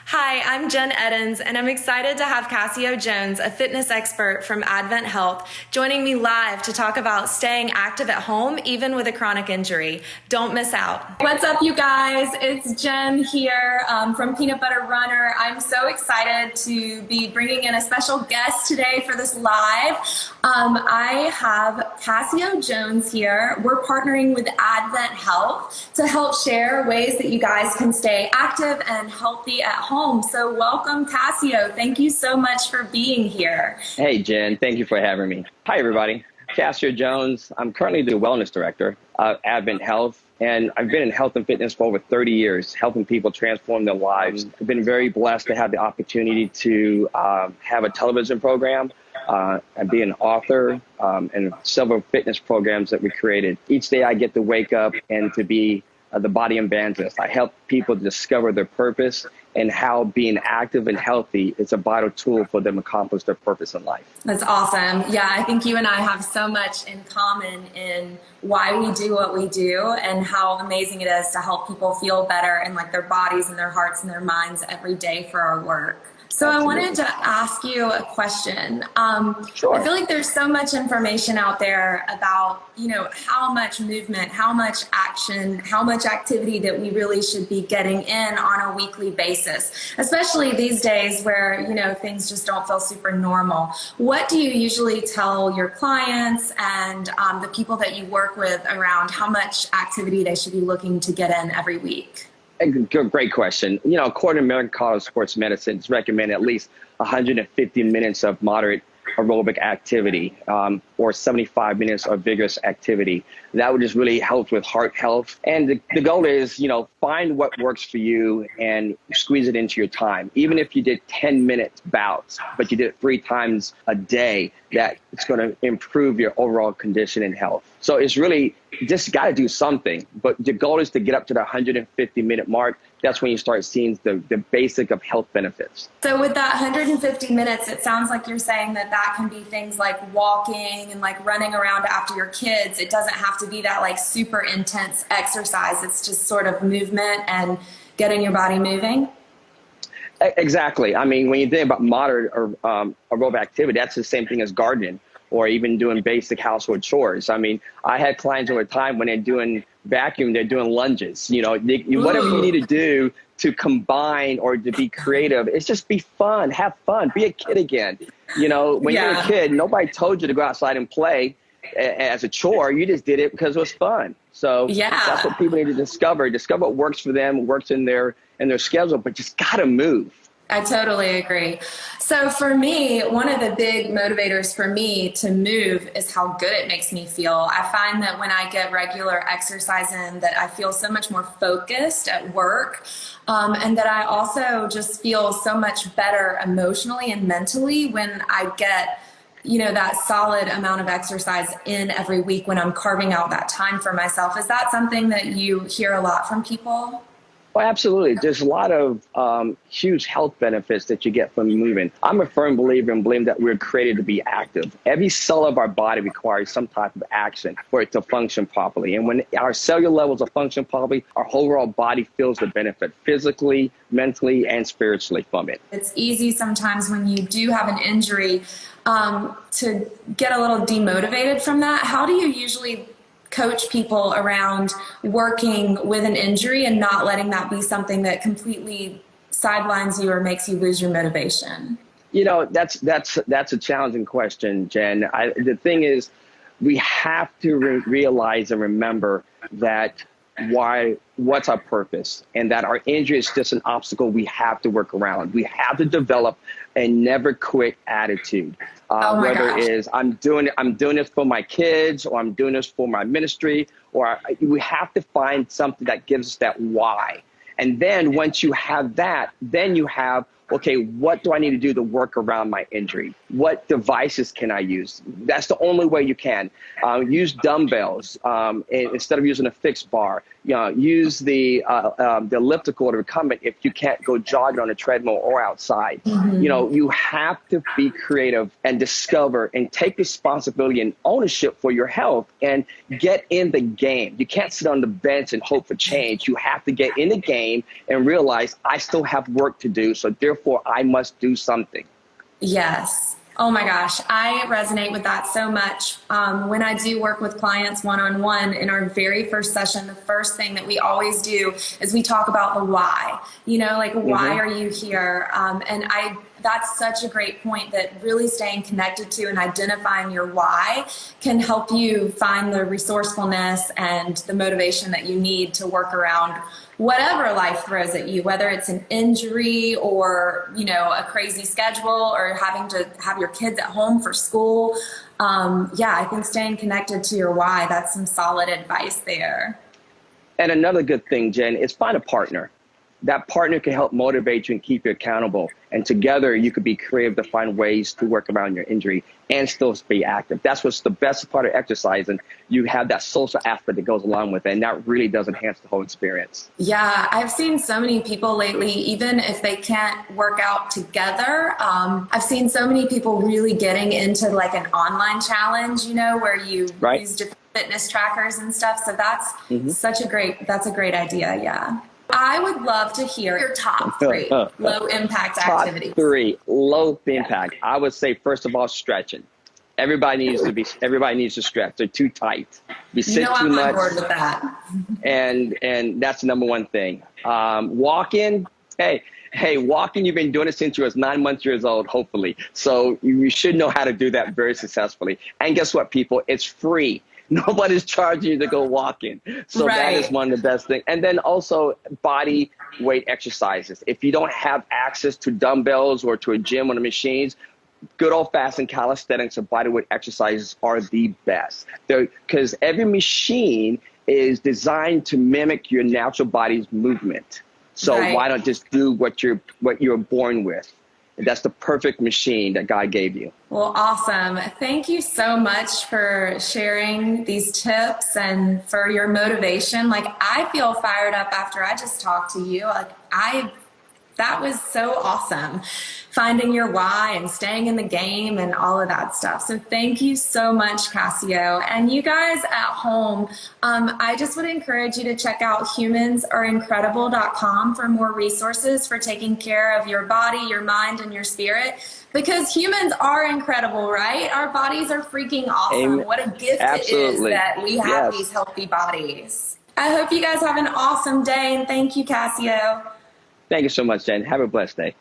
Hi, I'm Jen Eddins, and I'm excited to have Casio Jones, a fitness expert from Advent Health, joining me live to talk about staying active at home, even with a chronic injury. Don't miss out. What's up, you guys? It's Jen here from Peanut Butter Runner. I'm so excited to be bringing in a special guest today for this live. I have Casio Jones here. We're partnering with Advent Health to help share ways that you guys can stay active and healthy at home. So welcome, Casio. Thank you so much for being here. Hey, Jen. Thank you for having me. Hi, everybody. Casio Jones. I'm currently the wellness director of Advent Health, and I've been in health and fitness for over 30 years, helping people transform their lives. I've been very blessed to have the opportunity to have a television program and be an author and several fitness programs that we created. Each day I get to wake up and to be the body evangelist. I help people discover their purpose and how being active and healthy is a vital tool for them to accomplish their purpose in life. That's awesome. Yeah, I think you and I have so much in common in why we do what we do and how amazing it is to help people feel better in like their bodies and their hearts and their minds every day for our work. So Absolutely. I wanted to ask you a question. Sure. I feel like there's so much information out there about, how much movement, how much action, how much activity that we really should be getting in on a weekly basis, especially these days where, things just don't feel super normal. What do you usually tell your clients and the people that you work with around how much activity they should be looking to get in every week? Great question. According to American College of Sports Medicine, it's recommended at least 150 minutes of moderate aerobic activity or 75 minutes of vigorous activity. That would just really help with heart health. And the goal is, find what works for you and squeeze it into your time. Even if you did 10-minute bouts, but you did it 3 times a day, that it's going to improve your overall condition and health. So it's really just got to do something. But the goal is to get up to the 150-minute mark. That's when you start seeing the basic of health benefits. So with that 150 minutes, it sounds like you're saying that can be things like walking and like running around after your kids. It doesn't have to be that like super intense exercise. It's just sort of movement and getting your body moving. Exactly. I mean, when you think about moderate or aerobic activity, that's the same thing as gardening or even doing basic household chores. I mean, I had clients over time when they're doing vacuum, they're doing lunges. Whatever you need to do to combine or to be creative, it's just be fun, have fun, be a kid again. When you're a kid, nobody told you to go outside and play as a chore. You just did it because it was fun. So that's what people need to discover what works for them, works in their schedule, but just gotta move. I totally agree. So for me, one of the big motivators for me to move is how good it makes me feel. I find that when I get regular exercise in, that I feel so much more focused at work, and that I also just feel so much better emotionally and mentally when I get that solid amount of exercise in every week when I'm carving out that time for myself. Is that something that you hear a lot from people? Well, absolutely. There's a lot of huge health benefits that you get from moving. I'm a firm believer and believe that we're created to be active. Every cell of our body requires some type of action for it to function properly. And when our cellular levels are function properly, our overall body feels the benefit physically, mentally, and spiritually from it. It's easy sometimes when you do have an injury to get a little demotivated from that. How do you usually coach people around working with an injury and not letting that be something that completely sidelines you or makes you lose your motivation? That's a challenging question, Jen. The thing is, we have to realize and remember that what's our purpose, and that our injury is just an obstacle we have to work around. We have to develop a never quit attitude. Whether it is I'm doing this for my kids, or I'm doing this for my ministry, or we have to find something that gives us that why. And then once you have that, then you have okay, what do I need to do to work around my injury? What devices can I use? That's the only way you can. Use dumbbells instead of using a fixed bar. Use the elliptical to recumbent if you can't go jogging on a treadmill or outside. You have to be creative and discover and take responsibility and ownership for your health and get in the game. You can't sit on the bench and hope for change. You have to get in the game and realize I still have work to do, so therefore I must do something. Yes. Oh my gosh, I resonate with that so much. When I do work with clients one-on-one in our very first session, the first thing that we always do is we talk about the why. Why are you here? That's such a great point, that really staying connected to and identifying your why can help you find the resourcefulness and the motivation that you need to work around whatever life throws at you, whether it's an injury or, a crazy schedule or having to have your kids at home for school. I think staying connected to your why, that's some solid advice there. And another good thing, Jen, is find a partner. That partner can help motivate you and keep you accountable. And together you could be creative to find ways to work around your injury and still be active. That's what's the best part of exercise. And you have that social aspect that goes along with it. And that really does enhance the whole experience. Yeah, I've seen so many people lately, even if they can't work out together, I've seen so many people really getting into like an online challenge, where you use different fitness trackers and stuff. So that's that's a great idea. Yeah. I would love to hear your top 3 low impact activities. Top 3 low impact. I would say, first of all, stretching. Everybody needs to stretch. They're too tight. You sit too I'm much. on board with that. And that's the number one thing. Walking. Hey, walking, you've been doing it since you was 9 months old, hopefully. So you should know how to do that very successfully. And guess what, people? It's free. Nobody's charging you to go walking. So that is one of the best things. And then also body weight exercises. If you don't have access to dumbbells or to a gym or the machines, good old-fashioned calisthenics or body weight exercises are the best. Because every machine is designed to mimic your natural body's movement. So why not just do what you're born with? That's the perfect machine that God gave you. Well, awesome. Thank you so much for sharing these tips and for your motivation. I feel fired up after I just talked to you. That was so awesome. Finding your why and staying in the game and all of that stuff. So thank you so much, Casio. And you guys at home, I just would encourage you to check out humansareincredible.com for more resources for taking care of your body, your mind, and your spirit. Because humans are incredible, right? Our bodies are freaking awesome. Amen. What a gift it is that we have these healthy bodies. I hope you guys have an awesome day, and thank you, Casio. Thank you so much, Jen. Have a blessed day.